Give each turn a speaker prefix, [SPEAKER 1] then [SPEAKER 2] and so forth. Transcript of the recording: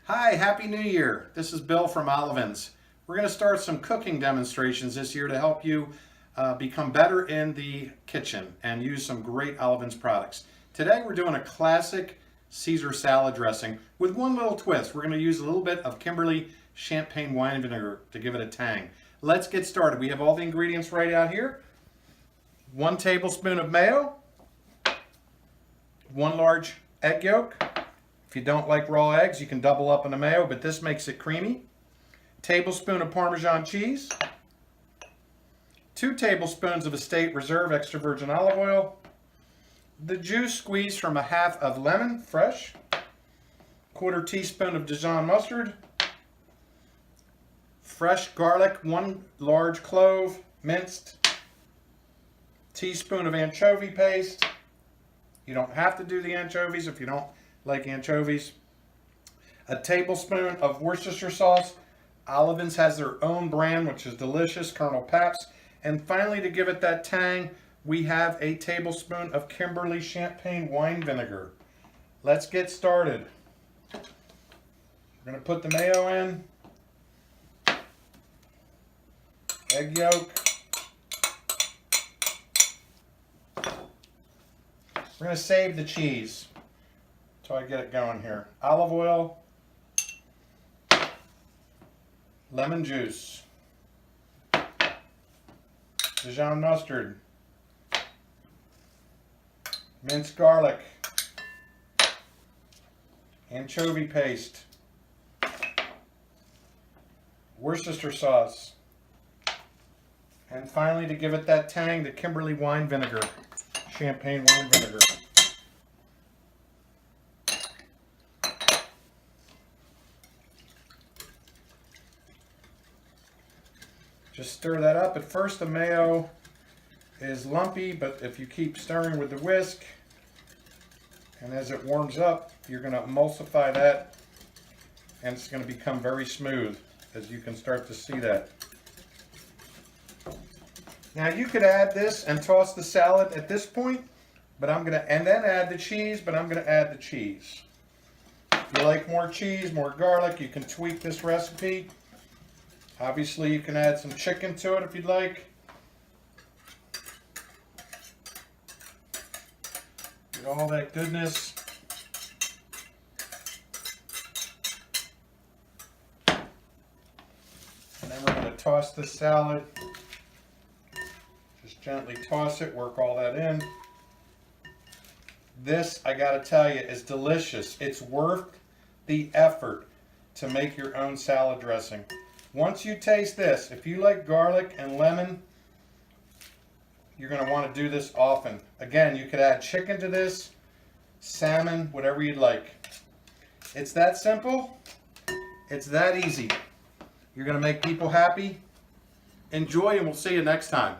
[SPEAKER 1] Hi, Happy New Year. This is Bill from OLIVINS. We're going to start some cooking demonstrations this year to help you become better in the kitchen and use some great OLIVINS products. Today we're doing a classic Caesar salad dressing with one little twist. We're going to use a little bit of Kimberley champagne wine vinegar to give it a tang. Let's get started. We have all the ingredients right out here. 1 tablespoon of mayo, 1 large egg yolk. If you don't like raw eggs, you can double up on the mayo, but this makes it creamy. Tablespoon of Parmesan cheese. 2 tablespoons of estate reserve extra virgin olive oil. The juice squeezed from a half of lemon, fresh. 1/4 teaspoon of Dijon mustard. Fresh garlic, 1 large clove, minced. Teaspoon of anchovy paste. You don't have to do the anchovies if you don't like anchovies. A tablespoon of Worcestershire sauce. OLIVINS has their own brand, which is delicious, Colonel Pabst. And finally, to give it that tang, we have a tablespoon of Kimberley champagne wine vinegar. Let's get started. We're going to put the mayo in, egg yolk. We're going to save the cheese until I get it going here. Olive oil, lemon juice, Dijon mustard, minced garlic, anchovy paste, Worcestershire sauce, and finally, to give it that tang, the Kimberley wine vinegar, champagne wine vinegar. Just stir that up. At first the mayo is lumpy, but if you keep stirring with the whisk, and as it warms up, you're going to emulsify that, and it's going to become very smooth, as you can start to see that. Now you could add this and toss the salad at this point, but and then add the cheese, but I'm going to add the cheese. If you like more cheese, more garlic, you can tweak this recipe. Obviously, you can add some chicken to it if you'd like. Get all that goodness. And then we're going to toss this salad. Just gently toss it, work all that in. This, I got to tell you, is delicious. It's worth the effort to make your own salad dressing. Once you taste this, if you like garlic and lemon, you're going to want to do this often. Again, you could add chicken to this, salmon, whatever you'd like. It's that simple. It's that easy. You're going to make people happy. Enjoy, and we'll see you next time.